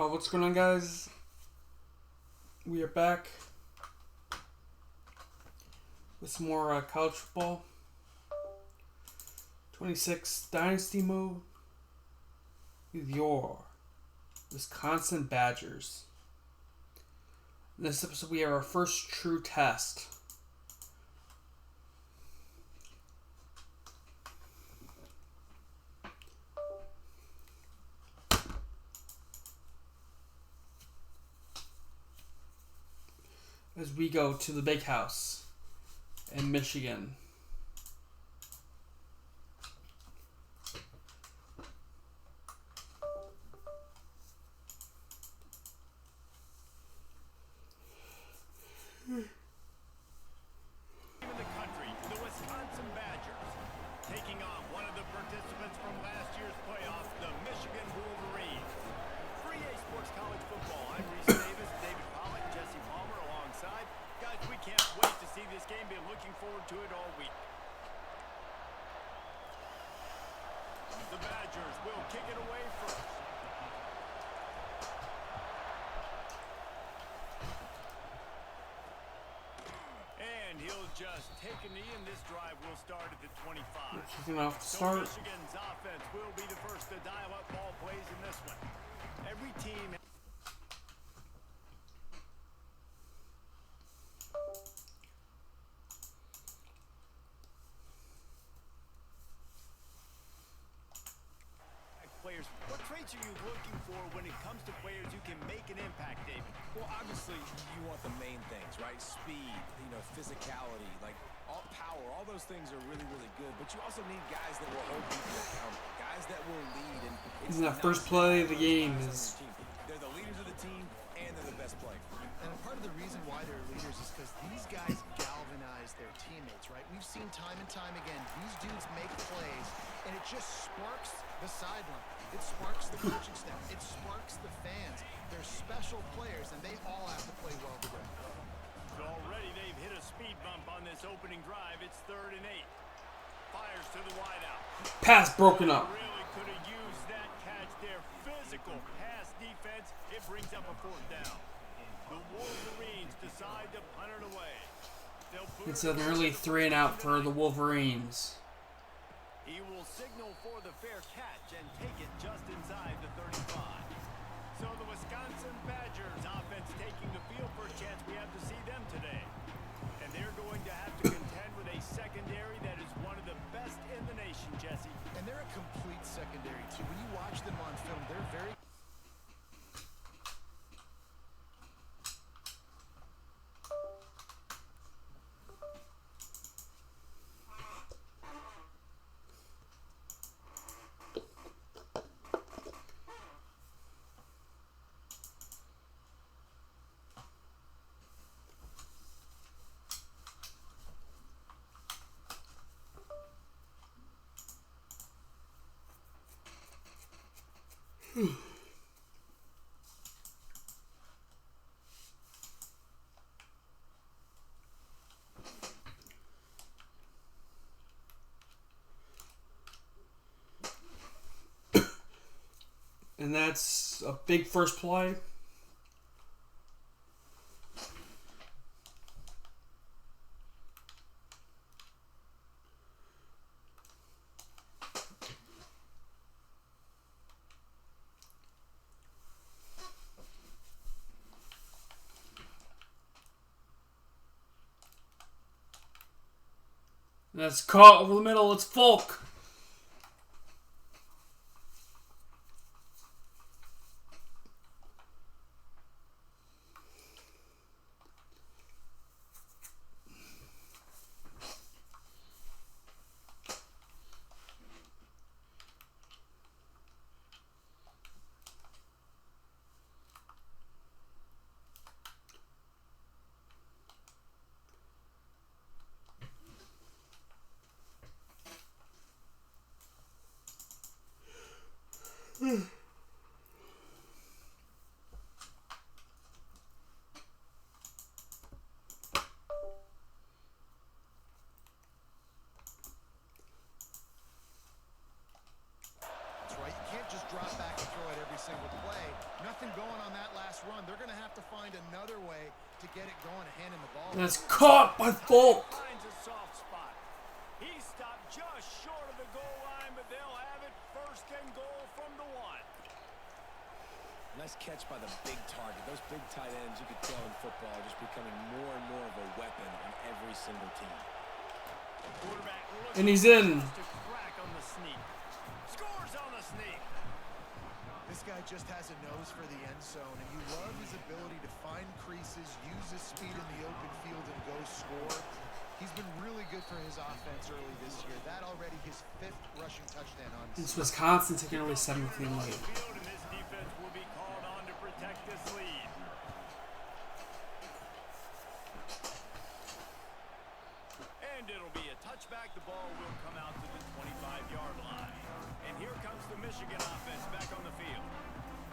What's going on, guys? We are back with some more college football. 26 dynasty mode with your Wisconsin Badgers. In this episode, we have our first true test. As we go to the big house in Michigan. In the country, the Wisconsin Badgers, taking on one of the participants from last year's playoff, the Michigan Wolverines. For EA Sports College Football, I'm Reese Davis, David Pollock, Jesse Palmer alongside. Guys, we can't wait to see this game. Been looking forward to it all week. The Badgers will kick it away first. And he'll just take a knee, and this drive will start at the 25. Kicking off to So start. Michigan's offense will be the first to dial up ball plays in this one. Every team... Players, what traits are you looking for when it comes to players who can make an impact, David? Well, obviously, you want the main things, right? Speed, physicality, like all power, all those things are really, really good. But you also need guys that will hold people accountable, guys that will lead. And This is the first play of the game. They're the leaders of the team, and they're the best player. And part of the reason why they're leaders is because these guys galvanize their teammates, right? We've seen time and time again, these dudes make plays, and it just sparks the sideline. It sparks the coaching staff. It sparks the fans. They're special players, and they all have to play well together. So already they've hit a speed bump on this opening drive. It's 3rd and 8. Fires to the wideout. Pass broken up. Really could have used that catch there. Physical pass defense. It brings up a 4th down. The Wolverines decide to punt it away. It's an early 3 and out for the Wolverines. He will signal for the fair catch and take it just inside the 35. So the Wisconsin Badgers offense taking the field. First chance we have to see them today. And they're going to have to contend with a secondary that is one of the best in the nation, Jesse. And they're a complete secondary, too. When you watch them on film, they're very... And that's a big first play. That's caught over the middle. It's Folk. just drop back and throw it every single play. Nothing going on that last run. They're going to have to find another way to get it going and handing the ball. That's caught by Folk. Finds a soft spot. He stopped just short of the goal line, but they'll have it first and goal from the 1. Nice catch by the big target. Those big tight ends, you could tell in football, are just becoming more and more of a weapon on every single team. And he's in. To crack on the sneak. Scores on the sneak. This guy just has a nose for the end zone, and you love his ability to find creases, use his speed in the open field, and go score. He's been really good for his offense early this year. That already his 5th rushing touchdown on the It's Wisconsin taking early 17 late. Field, and this defense will be called on to protect this lead. And it'll be a touchback. The ball will come out to the 25-yard line. And here comes the Michigan offense back on the field.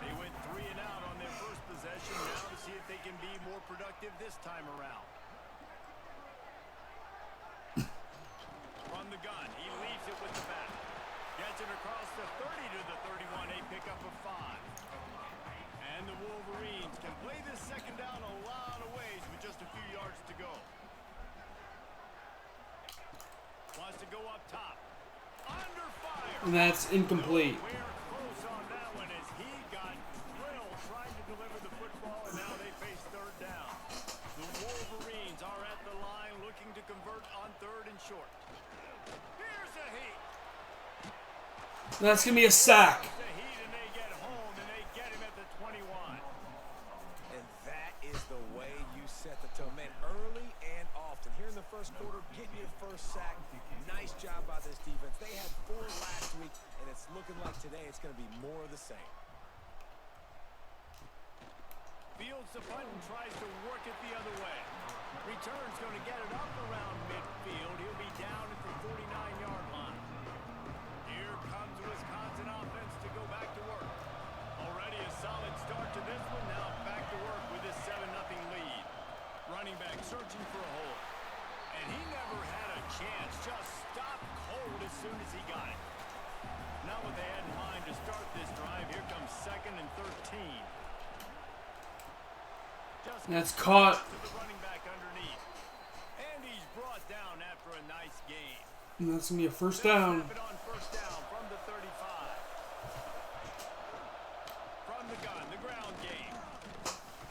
They went 3 and out on their first possession. Now to see if they can be more productive this time around. From the gun, he leaves it with the back. Gets it across the 30 to the 31, a pickup of 5. And the Wolverines can play this second down a lot of ways with just a few yards to go. Wants to go up top. Under fire. And that's incomplete. We're close on that one as he got drilled trying to deliver the football, and now they face third down. The Wolverines are at the line looking to convert on 3rd and short. Here's a heat. That's going to be a sack. The heat, and they get home, and they get him at the 21. And that is the way you set the tone. Man, early and often. Here in the first quarter, getting your first sack. Nice job by this defense. They had 4 last week, and it's looking like today it's going to be more of the same. Fields the punt and tries to work it the other way. Return's going to get it up around midfield. He'll be down at the 49-yard line. Here comes the Wisconsin offense to go back to work. Already a solid start to this one. Now back to work with this 7-0 lead. Running back searching for a hole. And he never had a chance. Just stopped cold as soon as he got it. Not what they had in mind to start this drive. Here comes 2nd and 13. That's caught. To the running back underneath. And he's brought down after a nice gain. And that's going to be a first down. Snap it on first down from the 35. From the gun, the ground game.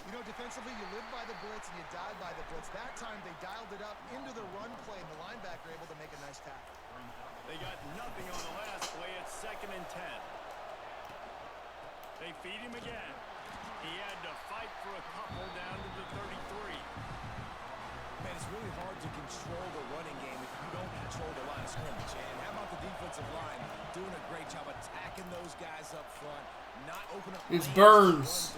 You know, defensively, you live by the blitz and you die by the blitz. That time, they dialed it up into the run play, and the linebacker able to make a nice tackle. They got nothing on the last play. It's 2nd and 10. They feed him again. He had to fight for a couple down to the 33. Man, it's really hard to control the running game if you don't control the line of scrimmage. And how about the defensive line doing a great job attacking those guys up front, not opening up. It's Burns.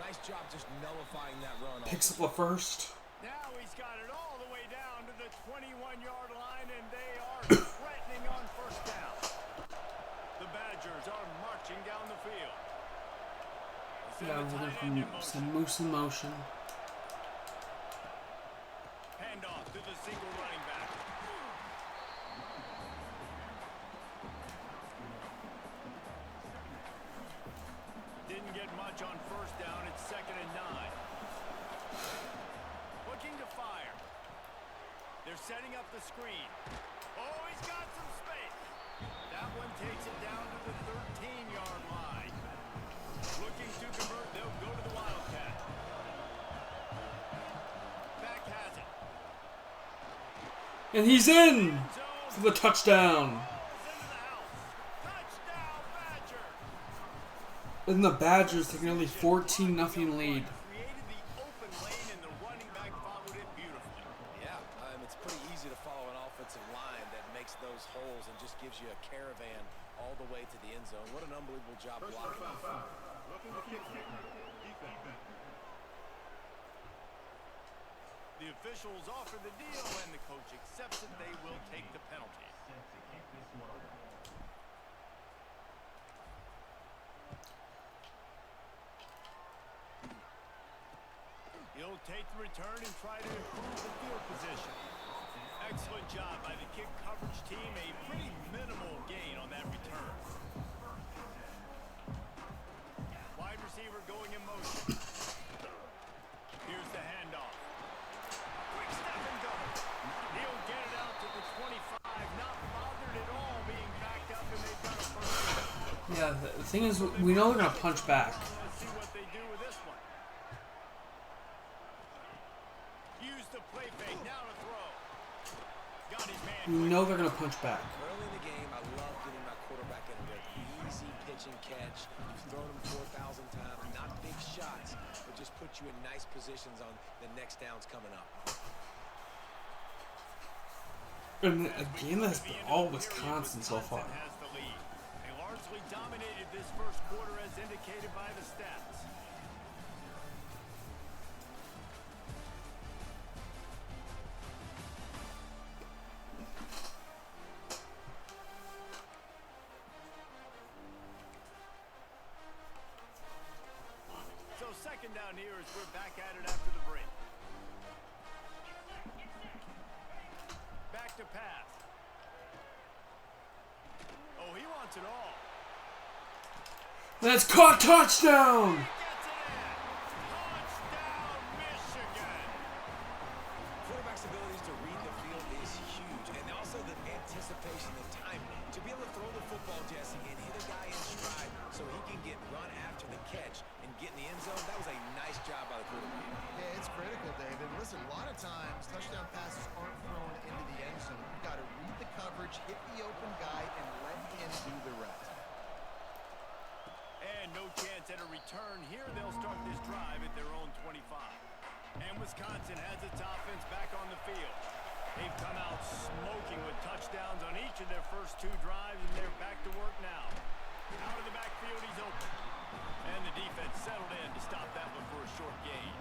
Nice job just nullifying that run. Picks up the first. Now he's got it all the way down to the 21-yard line, and they are threatening on first down. The Badgers are marching down the field. Yeah, we're going to some moose in motion. Handoff to the single running back. Didn't get much on first down. It's 2nd and 9. Looking to fire. They're setting up the screen. Oh, he's got some space. That one takes it down to the 13-yard line. Looking to convert. They'll go to the Wildcat. Back has it. And he's in for the touchdown. And the Badgers take nearly 14-0 lead. Created the open lane and the running back followed it beautifully. Yeah, it's pretty easy to follow an offensive line that makes those holes and just gives you a caravan all the way to the end zone. What an unbelievable job blocking. The officials offer the deal and the coach accepts it. They will take the penalty. He'll take the return and try to improve the field position. Excellent job by the kick coverage team. A pretty minimal gain on that return. Yeah, the thing is, we know they're gonna punch back. Let's see what they do with this one. Use the play fake, now to throw. Got his man. We know they're gonna punch back. Early in the game, I love getting my quarterback in there. Easy pitch and catch. You've thrown him 4,000 times. Not big shots, but just put you in nice positions on the next downs coming up. And a game that's been all Wisconsin so far. Has the lead. They largely dominated this first quarter as indicated by the stats. So second down here as we're back at it after the break. Back to pass. Oh, he wants it all. That's caught, touchdown! Gets it in. Touchdown, Michigan. Quarterback's abilities to read the field is huge, and also the anticipation, the timing. To be able to throw the football, Jesse, and hit a guy in stride so he can get run after the catch and get in the end zone, that was a nice job by the quarterback. Yeah, it's critical, David. Listen, a lot of times touchdown passes aren't thrown into the end zone. You've got to read the coverage, hit the open guy, and let him do the rest. And no chance at a return here. They'll start this drive at their own 25. And Wisconsin has its offense back on the field. They've come out smoking with touchdowns on each of their first two drives, and they're back to work now. Out of the backfield, he's open. And the defense settled in to stop that one for a short gain.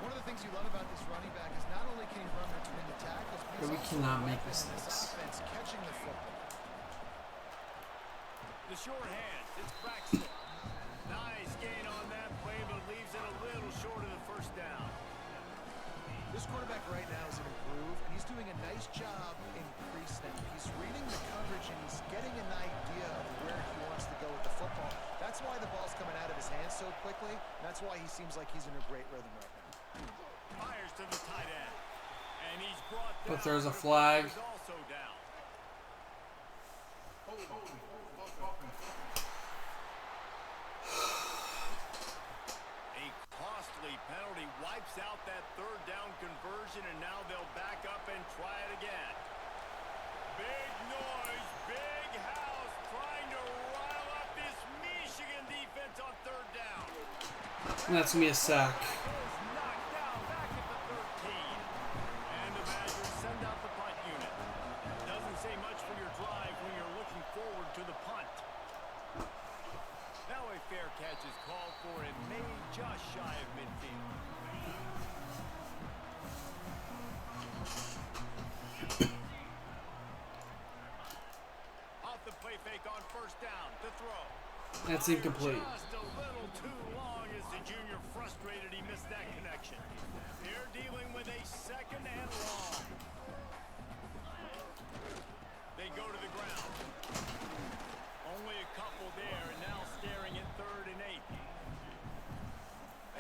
One of the things you love about this running back is not only can he run between the tackles, but But we he's cannot also make a weapon in this mistakes. offense, catching the football. The short hands, it's Braxton. Nice gain on that play, but leaves it a little short of the first down. This quarterback right now is in a groove, and he's doing a nice job increasing. He's reading the coverage, and he's getting an idea of where he wants to go with the football. That's why the ball's coming out of his hands so quickly, and that's why he seems like he's in a great rhythm right now. Fires to the tight end. And he's brought down. But there's a flag. He's also down. A costly penalty wipes out that third down conversion, and now they'll back up and try it again. Big noise, big house, trying to rile up this Michigan defense on third down. And that's gonna be a sack. Goes knocked down back at the 13. And the Badgers send out the punt unit. Doesn't say much for your drive when you're looking forward to the punt. Now a fair catch is called for and made just shy of midfield. Off the play fake on first down to throw. That's incomplete. Just a little too long as the junior frustrated he missed that connection. They're dealing with a second and long. They go to the ground. Only a couple there, and now staring at 3rd and 8.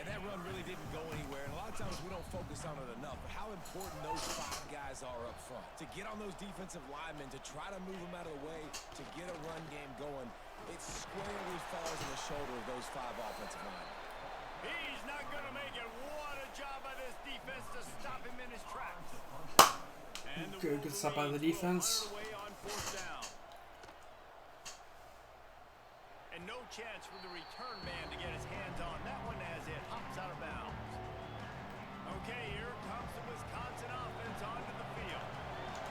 And that run really didn't go anywhere. And a lot of times we don't focus on it enough. But how important those 5 guys are up front. To get on those defensive linemen, to try to move them out of the way, to get a run game going, it squarely falls on the shoulder of those 5 offensive linemen. He's not going to make it. What a job by this defense to stop him in his tracks. And the Good stop by the defense. Away on 4th down. And no chance for the return man to get his hands on that one as it hops out of bounds. Okay, here comes the Wisconsin offense onto the field.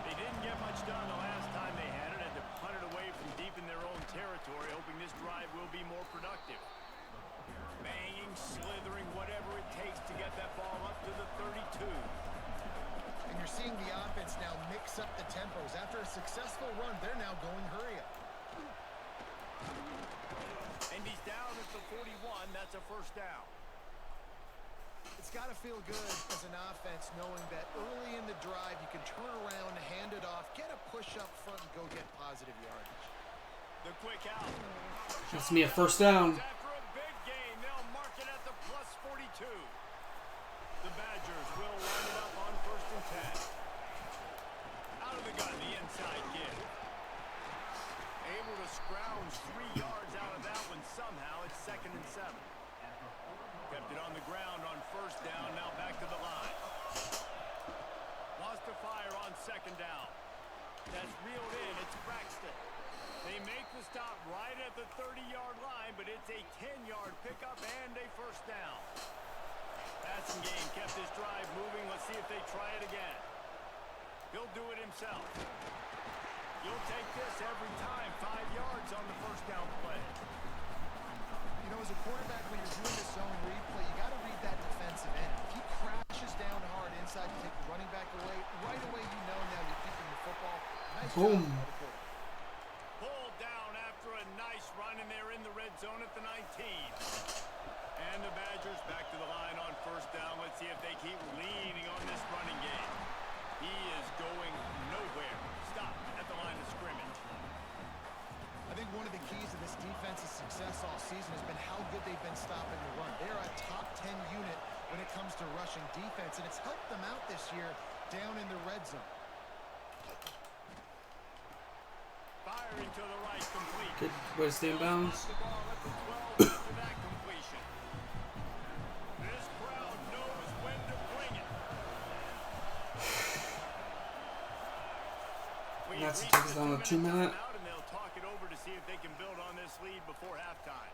They didn't get much done the last time they had it, had to punt it away from deep in their own territory, hoping this drive will be more productive. Banging, slithering, whatever it takes to get that ball up to the 32. And you're seeing the offense now mix up the tempos. After a successful run, they're now going hurry up. And he's down at the 41. That's a first down. It's got to feel good as an offense knowing that early in the drive you can turn around, hand it off, get a push up front, and go get positive yardage. The quick out. That's me a first down. After a big gain, they'll mark it at the plus 42. The Badgers will line it up on 1st and 10. Out of the gun, the inside kid. Able to scrounge 3 30-yard line, but it's a 10-yard pickup and a first down. Passing game kept this drive moving. Let's see if they try it again. He'll do it himself. You'll take this every time. 5 yards on the first down play. You know, as a quarterback, when you're doing this zone read play, you got to read that defensive end. If he crashes down hard inside to take the running back away, right away you know now you're keeping the football. Nice Boom. job by the quarterback. Pulled down after a nice run, and they're in the red zone at the 19. And the Badgers back to the line on first down. Let's see if they keep leaning on this running game. He is going nowhere. Stop at the line of scrimmage. I think one of the keys to this defense's success all season has been how good they've been stopping the run. They're a top 10 unit when it comes to rushing defense, and it's helped them out this year down in the red zone. Firing to the right, complete. Good way to stay in bounds. The ball at the 12 after that completion. This crowd knows when to bring it. And that's to take us down to 2 minute. And they'll talk it over to see if they can build on this lead before halftime.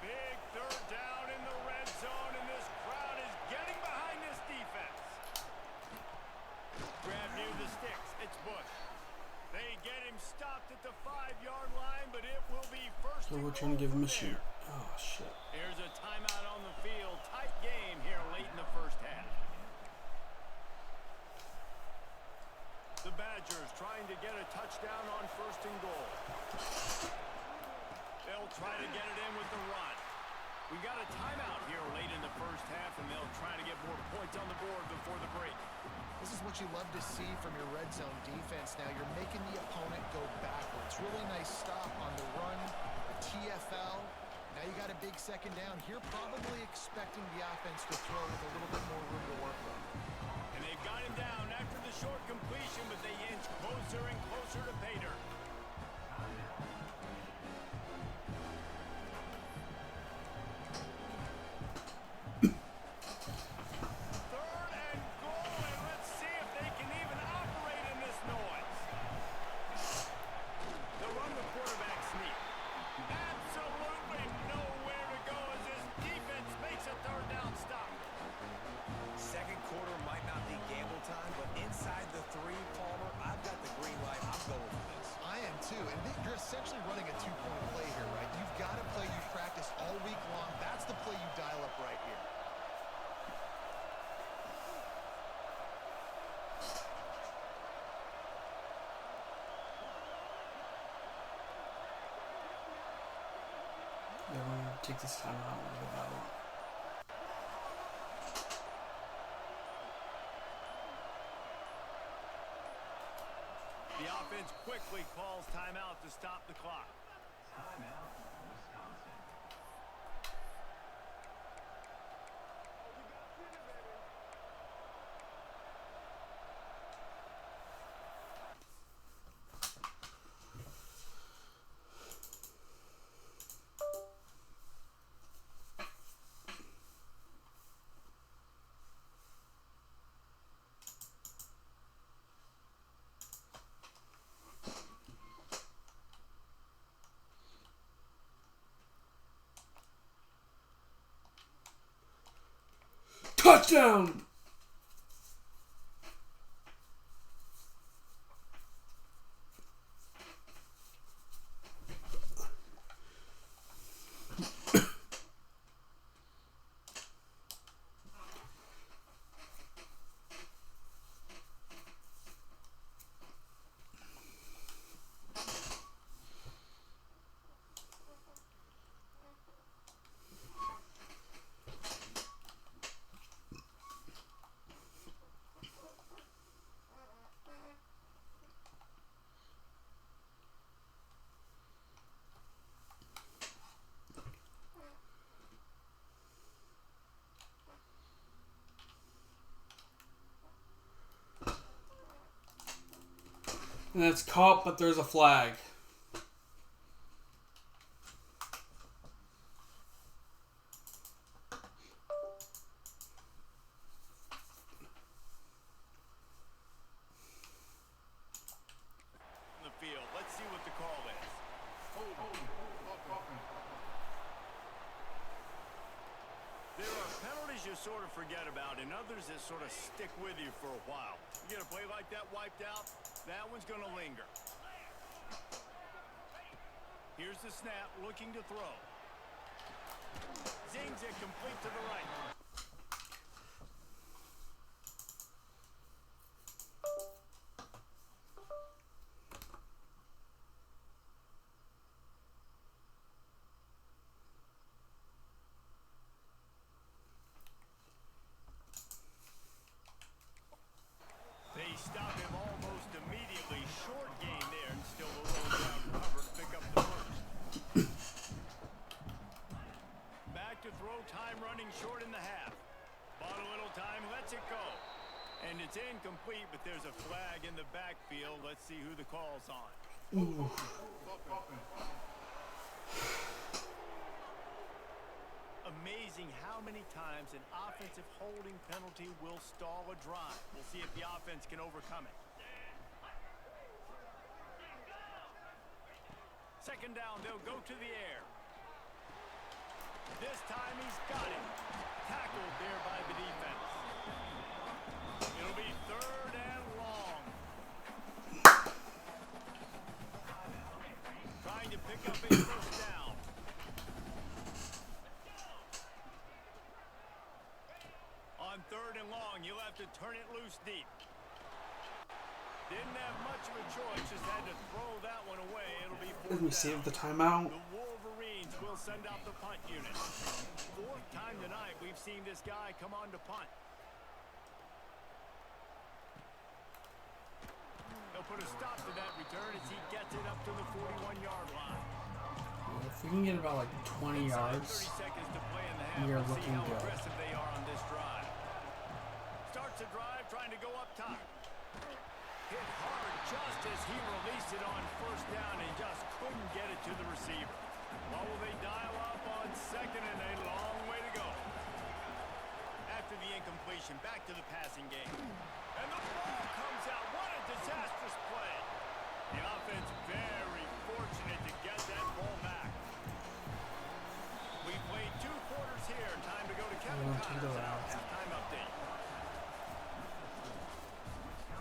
Big third down in the red zone, and this crowd is getting behind this defense. Grab near the sticks. It's Bush. They get him stopped at the 5-yard line, but it will be first. So we're trying to give him a shoot. Oh, shit. Here's a timeout on the field. Tight game here late in the first half. The Badgers trying to get a touchdown on first and goal. They'll try to get it in with the run. We got a timeout here late in the first half, and they'll try to get more points on the board before the break. This is what you love to see from your red zone defense now. You're making the opponent go backwards. Really nice stop on the run, a TFL. Now you got a big second down. Here probably expecting the offense to throw with a little bit more room to work with. And they've got him down after the short completion, but they inch closer and closer to pay dirt. Third and goal, and let's see if they can even operate in this noise. They'll run the quarterback sneak. Absolutely nowhere to go as this defense makes a third down stop. Second quarter might not be gamble time, but inside the 3, Palmer, I've got the green light. I'm going for this. I am too, and you're essentially running a 2-point play here, right? You've got a play you've practiced all week long. That's the play you dial up right here. Yeah, we're going to take this time out and go out. The offense quickly calls timeout to stop the clock. Touchdown! And it's caught, but there's a flag. There are penalties you sort of forget about and others that sort of stick with you for a while. You get a play like that wiped out, that one's going to linger. Here's the snap, looking to throw. Zings it complete to the right. They stop him almost immediately. Short gain there, and still a little ground cover to pick up the first. Back to throw, time running short in the half. Bought a little time, lets it go. And it's incomplete, but there's a flag in the backfield. Let's see who the call's on. Ooh. Amazing how many times an offensive holding penalty will stall a drive. We'll see if the offense can overcome it. Second down, they'll go to the air. This time he's got it. Tackled there by the defense. It'll be third and long. Trying to pick up a first down. On third and long, you'll have to turn it loose deep. Didn't have much of a choice, just had to throw that one away. It'll be fourth Did we down. save the timeout? The Wolverines will send out the punt unit. Fourth time tonight we've seen this guy come on to punt. They'll put a stop to that return as he gets it up to the 41-yard line. If we can get about like 20 yards, 30 seconds to play in the half. we are We'll see looking how good. aggressive they are on this drive. Starts the drive trying to go up top. Hit hard just as he released it on first down and just couldn't get it to the receiver. What will they dial up on second and a long way to go? After the incompletion, back to the passing game. And the ball comes out. What a disastrous play. The offense very fortunate to get that ball back. We played 2 quarters here. Time to go to Kevin Connors and our halftime update.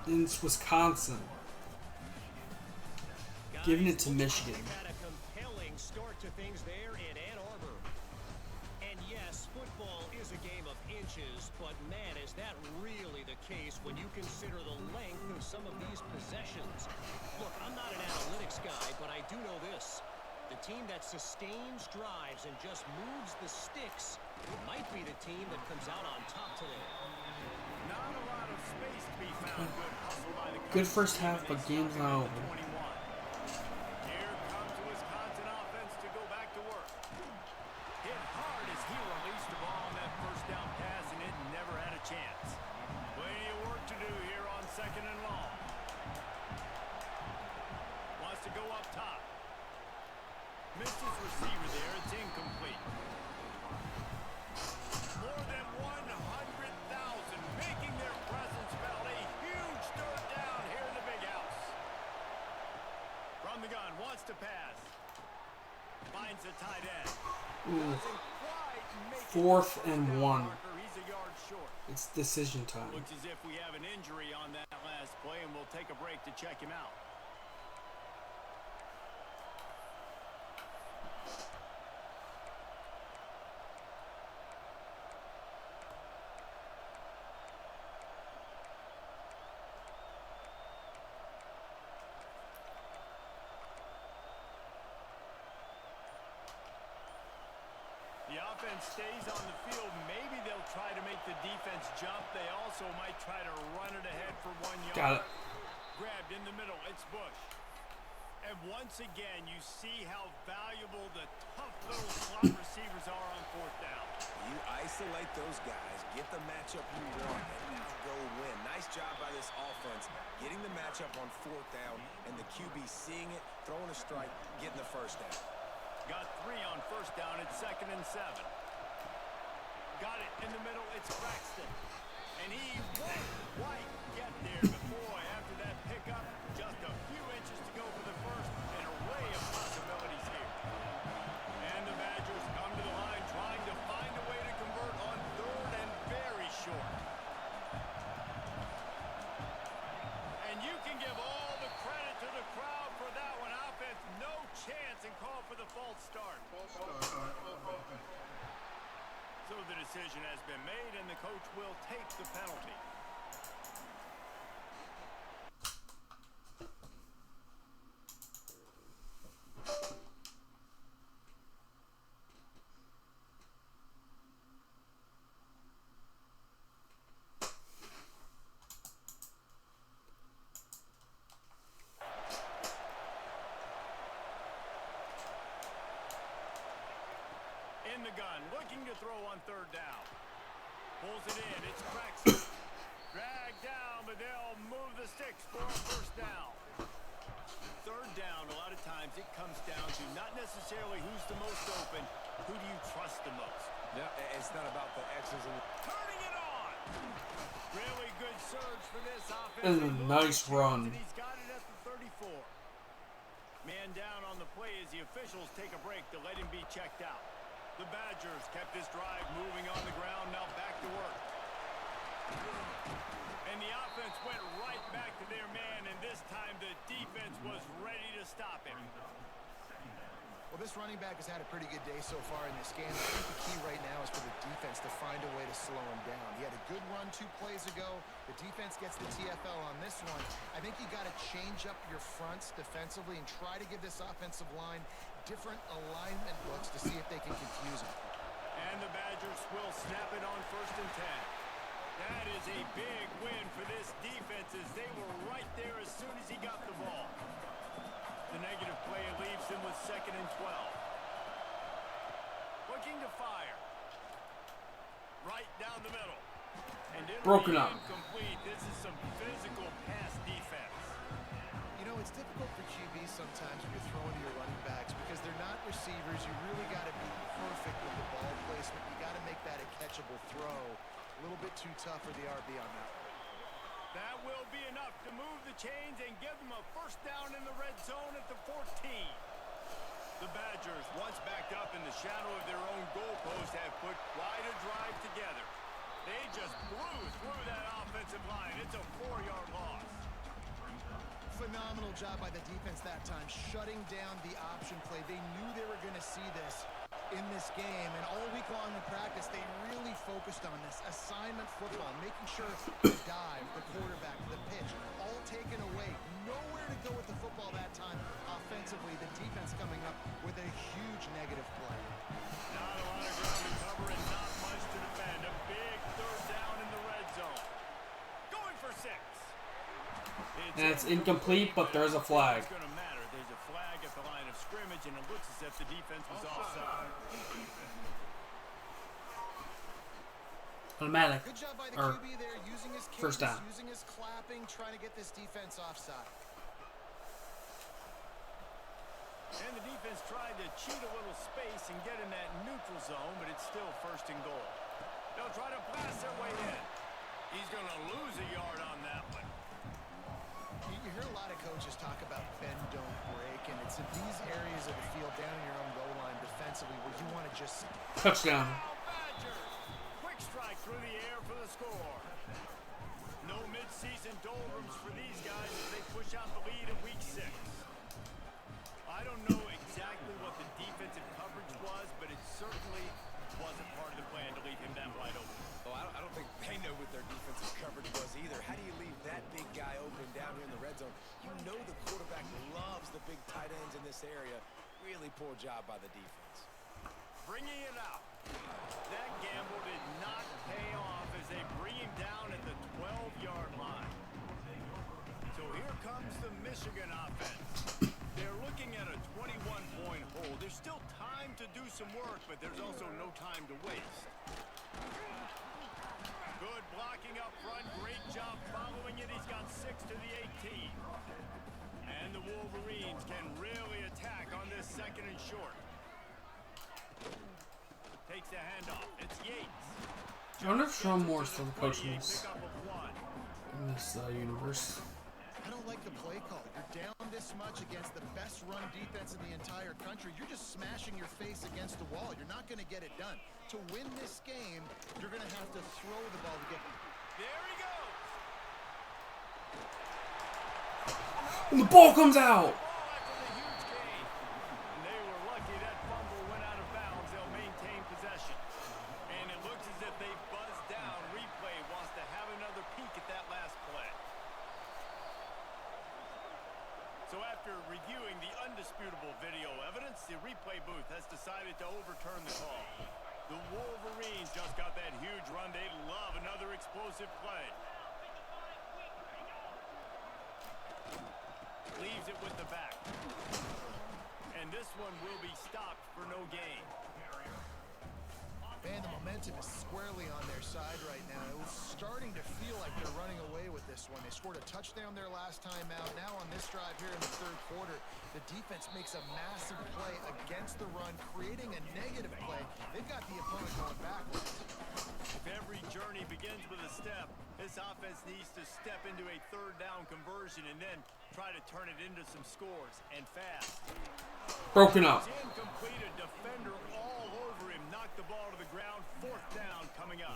in Wisconsin, giving it to Michigan. Had a compelling start to things there in Ann Arbor. And yes, football is a game of inches, but man, is that really the case when you consider the length of some of these possessions. Look, I'm not an analytics guy, but I do know this. The team that sustains drives and just moves the sticks might be the team that comes out on top today. Not a lot of space to be found. Good hustle by the Good first half, but game's not over. 21. Here comes the Wisconsin offense to go back to work. Hit hard as he released the ball on that first down pass, and it never had a chance. Plenty of work to do here on second and long. Wants to go up top. Missed his receiver there. It's incomplete. More than 100,000 making their presence felt. A huge third down here in the big house. From the gun, wants to pass. Finds the tight end. Ooh. Doesn't quite make it. 4th First and down 1. marker. He's a yard short. It's decision time. Looks as if we have an injury on that last play, and we'll take a break to check him out. The offense stays on the field. Maybe they'll try to make the defense jump. They also might try to run it ahead for 1 yard. Got it. Grabbed in the middle. It's Bush. And once again, you see how valuable the tough little slot receivers are on fourth down. You isolate those guys, get the matchup you want, and now go win. Nice job by this offense, getting the matchup on fourth down, and the QB seeing it, throwing a strike, getting the first down. Got 3 on first down. It's 2nd and 7. Got it in the middle. It's Braxton. And he won't quite get there. But boy, after that pickup, just a few inches to go for the first. An array of possibilities here. false start. So the decision has been made, and the coach will take the penalty. In the gun, looking to throw on third down. Pulls it in, it's Braxton. Dragged down, but they'll move the sticks for a first down. Third down, a lot of times it comes down to not necessarily who's the most open, who do you trust the most? No, it's not about the X's and... Turning it on! Really good surge for this offense. And a nice run. And he's got it at the 34. Man down on the play as the officials take a break to let him be checked out. The Badgers kept this drive moving on the ground, now back to work. And the offense went right back to their man, and this time the defense was ready to stop him. Well, this running back has had a pretty good day so far in this game. I think the key right now is for the defense to find a way to slow him down. He had a good run 2 plays ago. The defense gets the TFL on this one. I think you got to change up your fronts defensively and try to give this offensive line different alignment looks to see if they can confuse him. And the Badgers will snap it on 1st and 10. That is a big win for this defense as they were right there as soon as he got the ball. The negative play leaves him with 2nd and 12. Looking to fire. Right down the middle. And Broken up. Incomplete. This is some physical pass defense. You know, it's difficult for QBs sometimes when you're throwing to your running backs because they're not receivers. You really got to be perfect with the ball placement. You got to make that a catchable throw. A little bit too tough for the RB on that one. That will be enough to move the chains and give them a first down in the red zone at the 14. The Badgers, once backed up in the shadow of their own goalpost, have put quite a drive together. They just blew through that offensive line. It's a 4-yard loss. Phenomenal job by the defense that time, shutting down the option play. They knew they were going to see this in this game, and all week long in practice, they really focused on this assignment football, making sure the dive, the quarterback, the pitch, all taken away. Nowhere to go with the football that time. Offensively, the defense coming up with a huge negative play. Not a lot of ground to cover and not much to defend. A big third down in the red zone. Going for 6. And it's incomplete, but there's a flag. It's going to matter. There's a flag at the line of scrimmage, and it looks as if the defense was offside. Automatic. Good job by the Or QB there, using his first cadence, down. using his clapping, trying to get this defense offside. And the defense tried to cheat a little space and get in that neutral zone, but it's still 1st and goal. They'll try to blast their way in. He's going to lose a yard on that one. You hear a lot of coaches talk about bend, don't break, and it's in these areas of the field down in your own goal line defensively where you want to just... Touchdown. Badgers! Quick strike through the air for the score. No mid-season doldrums for these guys as they push out the lead in week 6. I don't know exactly what the defensive coverage was, but it certainly wasn't part of the plan to leave him that wide open. Oh, I don't think they know what their defensive coverage was either. How do you leave that big guy open down here in the red zone? You know the quarterback loves the big tight ends in this area. Really poor job by the defense. Bringing it out. That gamble did not pay off as they bring him down at the 12-yard line. So here comes the Michigan offense. They're looking at a 21-point hold. There's still time to do some work, but there's also no time to waste. Good blocking up front. Great job following it. He's got 6 to the 18. And the Wolverines can really attack on this 2nd and short. Takes the handoff. It's Yates. I wonder if Sean Moore's still the coach in 28, this, pick up of 1. in this universe. I don't like the play call. You're down this much against the best run defense in the entire country. You're just smashing your face against the wall. You're not going to get it done. To win this game, you're going to have to throw the ball to get... There he goes. And the ball comes out! Ball after the huge gain. And they were lucky that indisputable video evidence. The replay booth has decided to overturn the call. The Wolverines just got that huge run. They love another explosive play. Leaves it with the back. And this one will be stopped for no gain. Man, the momentum is squarely on their side right now. It was starting to feel like they're running away with this one. They scored a touchdown their last time out. Now on this drive here in the third quarter, the defense makes a massive play against the run, creating a negative play. They've got the opponent going backwards. If every journey begins with a step, this offense needs to step into a third down conversion and then try to turn it into some scores, and fast. Broken up. Incomplete, a defender all over him, knocked the ball to the ground. Fourth down coming up.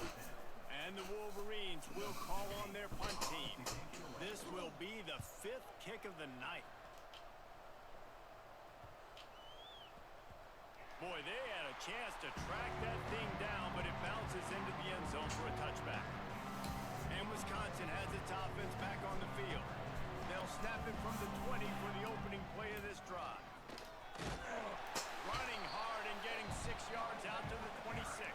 And the Wolverines will call on their punt team. This will be the 5th kick of the night. Boy, they had a chance to track that thing down, but it bounces into the end zone for a touchback. And Wisconsin has its offense back on the field. They'll snap it from the 20 for the opening play of this drive. Running hard and getting 6 yards out to the 26.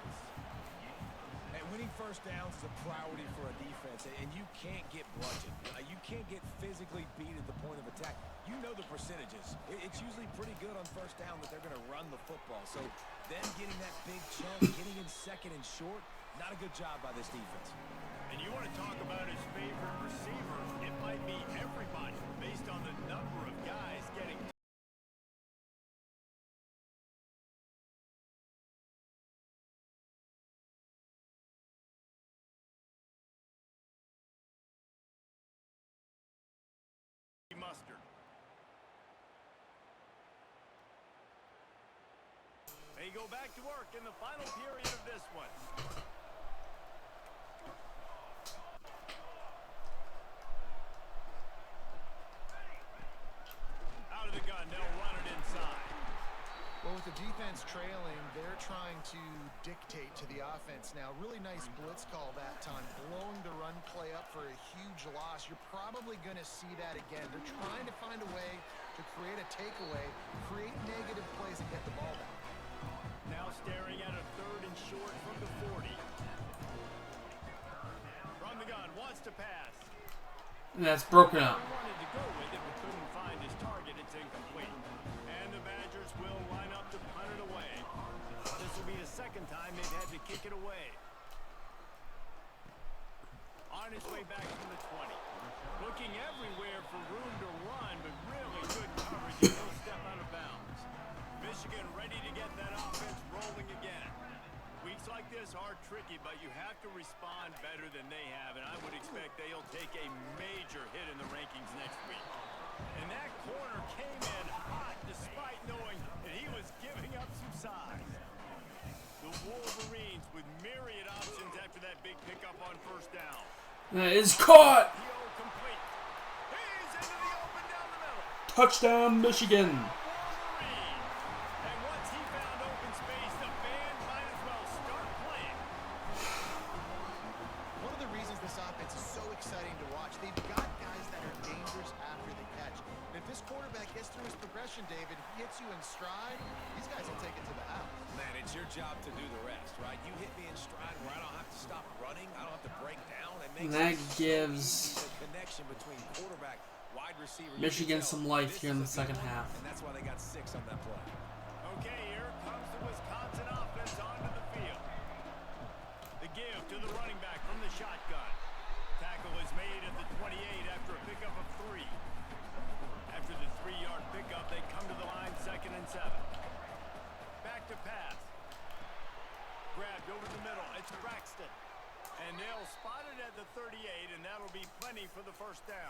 And winning first downs is a priority for a defense, and you can't get bludgeoned. You can't get physically beat at the point of attack. You know the percentages. It's usually pretty good on first down that they're going to run the football. So them getting that big chunk, getting in second and short, not a good job by this defense. And you want to talk about his favorite receiver, it might be everybody based on the number of guys getting mustard. They go back to work in the final period of this one. Out of the gun, they'll run it inside. Well, with the defense trailing, they're trying to dictate to the offense now. Really nice blitz call that time, blowing the run play up for a huge loss. You're probably going to see that again. They're trying to find a way to create a takeaway, create negative plays, and get the ball back. Now staring at a 3rd and short from the 40. From the gun, wants to pass. And that's broken up. He wanted to go with it, but couldn't find his target. It's incomplete. And the Badgers will line up to punt it away. This will be the 2nd time they've had to kick it away. On his way back from the 20. Looking everywhere for room to run, but really good coverage, and he'll step out of bounds. Michigan ready to get that offense rolling again. Weeks like this are tricky, but you have to respond better than they have, and I would expect they'll take a major hit in the rankings next week. And that corner came in hot despite knowing that he was giving up some size. The Wolverines with myriad options after that big pickup on first down. That is caught. Complete. He's into the open down the middle. Touchdown, Michigan. And once he found open space, the band might as well start playing. One of the reasons this offense is so exciting to watch, they've got guys that are dangerous after the catch. And if this quarterback gets through his progression, David, he hits you in stride, these guys will take it to the house. Man, it's your job to do the rest, right? You hit me in stride where I don't have to stop running, I don't have to break down. And that gives connection between quarterback, wide receiver. Michigan some life here in the second half. And that's why they got 6 on that play. Okay, here comes the Wisconsin offense onto the field. The give to the running back from the shotgun. Tackle is made at the 28 after a pickup of 3. After the 3-yard pickup, they come to the line 2nd and 7. Back to pass. Grabbed over the middle. It's Braxton. And they'll spot it at the 38, and that'll be plenty for the first down.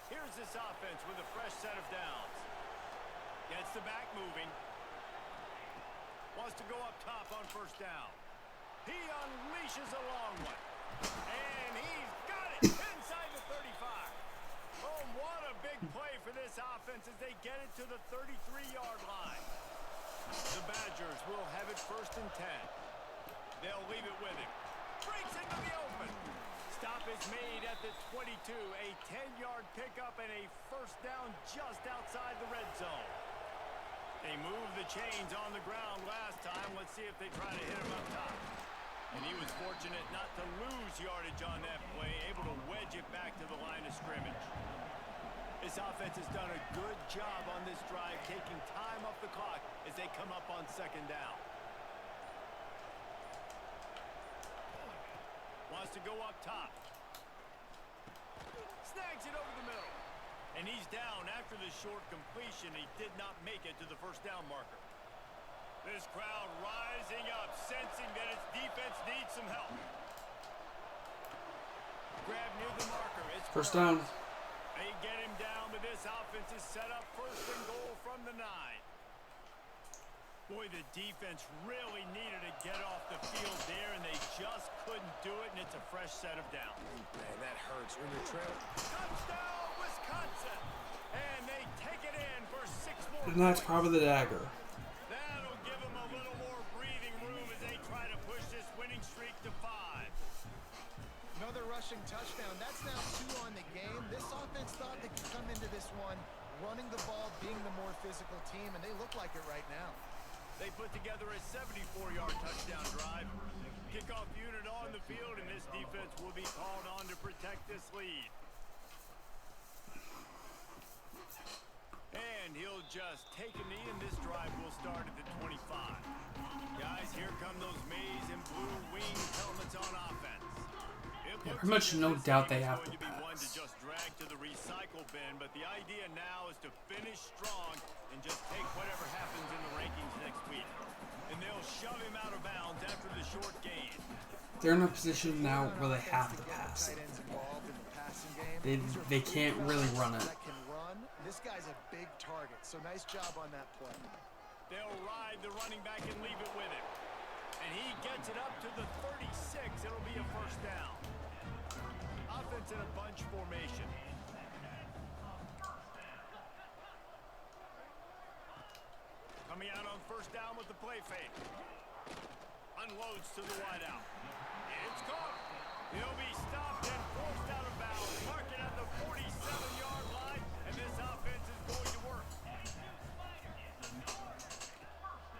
Here's this offense with a fresh set of downs. Gets the back moving. Wants to go up top on first down. He unleashes a long one. And he's got it inside the 35. Oh, what a big play for this offense as they get it to the 33-yard line. The Badgers will have it 1st and 10. They'll leave it with him. Breaks into the open. stop is made at the 22. A 10-yard pickup and a first down just outside the red zone. They moved the chains on the ground last time. Let's see if they try to hit him up top. And he was fortunate not to lose yardage on that play, able to wedge it back to the line of scrimmage. This offense has done a good job on this drive, taking time off the clock as they come up on second down. Wants to go up top. Snags it over the middle. And he's down after the short completion. He did not make it to the first down marker. This crowd rising up, sensing that its defense needs some help. Grab near the marker. It's First down. They get him down, but this offense is set up first and goal from the 9. Boy, the defense really needed to get off the field there, and they just couldn't do it, and it's a fresh set of downs. Man, that hurts. When you're trailing. Touchdown, Wisconsin! And they take it in for 6 more And that's points. probably the dagger. That'll give them a little more breathing room as they try to push this winning streak to 5. Another rushing touchdown. That's now 2 on the game. This offense thought they could come into this one running the ball, being the more physical team, and they look like it right now. They put together a 74-yard touchdown drive. Kickoff unit on the field, and this defense will be called on to protect this lead. And he'll just take a knee, and this drive will start at the 25. Guys, here come those maize and blue wing helmets on offense. Yeah, pretty much no doubt they have to It's going to be one to pass. just drag to the recycle bin, but the idea now is to finish strong and just take whatever happens in the rankings next week. And they'll shove him out of bounds after the short gain. They're in a position now where they have to pass. Tight ends involved in the passing game. They can't really run it. That can run. This guy's a big target, so nice job on that play. They'll ride the running back and leave it with him. And he gets it up to the 36. It'll be a first down. Offense in a bunch formation. Coming out on first down with the play fake. Unloads to the wideout. It's caught. He'll be stopped and forced out of bounds. Mark it at the 47-yard line, and this offense is going to work.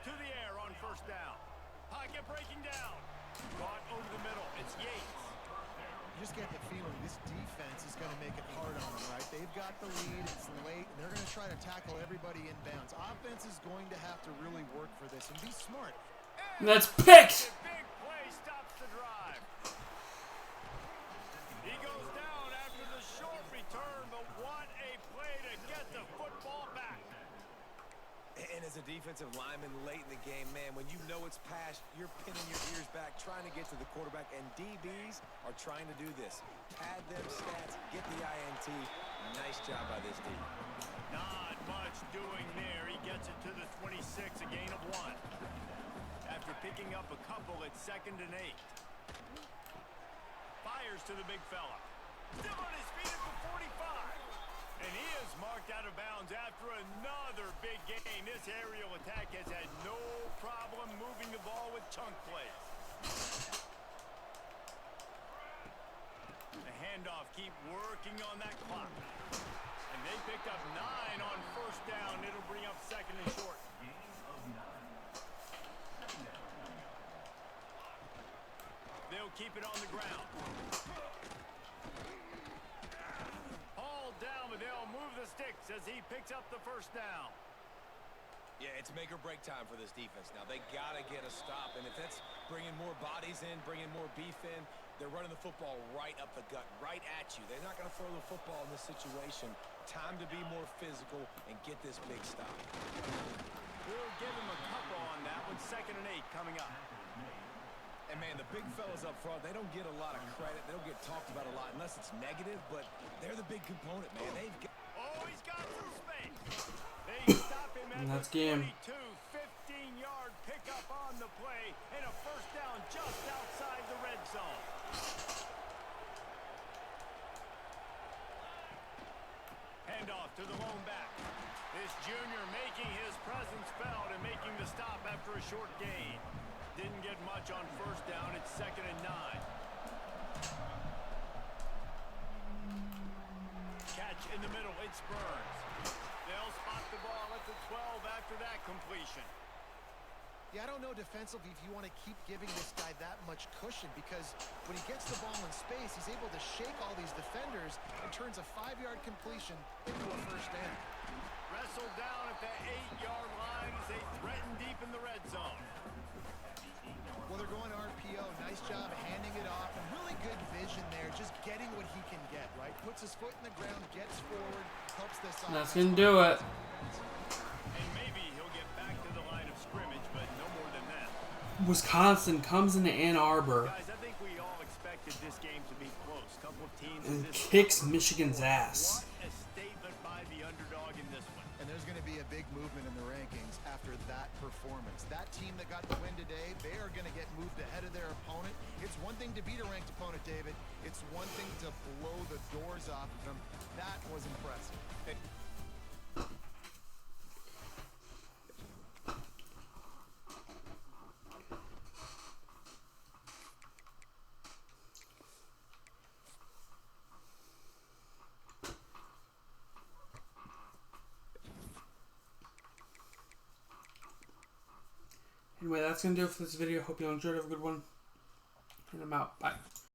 To the air on first down. Pocket breaking down. Caught over the middle. It's Yates. You just get the feeling this defense is going to make it hard on them, right? They've got the lead, it's late, and they're going to try to tackle everybody inbounds. Offense is going to have to really work for this and be smart. And that's picked. The big play stops the drive. He goes down after the short return, but what a play to get the football back. And as a defensive lineman late in the game, man, when you know it's past, you're pinning your ears back, trying to get to the quarterback, and DBs are trying to do this. Pad them stats, get the INT. Nice job by this D. Not much doing there. He gets it to the 26, a gain of 1. After picking up a couple at 2nd and 8. Fires to the big fella. Still on his feet at the 45. And he is marked out of bounds after another big gain. This aerial attack has had no problem moving the ball with chunk plays. The handoff, keep working on that clock. And they picked up 9 on first down. It'll bring up 2nd and short. They'll keep it on the ground. Down, but they'll move the sticks as he picks up the first down. Yeah, it's make or break time for this defense now. They got to get a stop, and if that's bringing more bodies in, bringing more beef in, they're running the football right up the gut, right at you. They're not going to throw the football in this situation. Time to be more physical and get this big stop. We'll give him a couple on that one. 2nd and 8 coming up. And, man, the big fellas up front, they don't get a lot of credit. They don't get talked about a lot unless it's negative, but they're the big component, man. They've got... Oh, he's got some space. They stop him at And that's the game. 22. 15-yard pickup on the play and a first down just outside the red zone. Handoff to the lone back. This junior making his presence felt and making the stop after a short gain. Didn't get much on first down. It's 2nd and 9. in the middle. It's Burns. They'll spot the ball at the 12 after that completion. Yeah, I don't know defensively if you want to keep giving this guy that much cushion, because when he gets the ball in space, he's able to shake all these defenders and turns a 5-yard completion into a first down. Wrestled down at the 8-yard line as they threaten deep in the red zone. Well, they're going RPO. Nice job handing it off. And really good vision there, just getting what he can get, right? Puts his foot in the ground, gets forward, helps this offense. That's going to do it. And maybe he'll get back to the line of scrimmage, but no more than that. Wisconsin comes into Ann Arbor Guys, I think we all expected this game to be close. Couple of teams and in this kicks conference. Michigan's ass. What a statement by the underdog in this one. And there's going to be a big movement in the rankings after that performance. That team that got the win today, they are going to get moved ahead of their opponent. It's one thing to beat a ranked opponent, David. It's one thing to blow the doors off of them. That was impressive. Anyway, that's going to do it for this video. Hope you all enjoyed. Have a good one. And I'm out. Bye.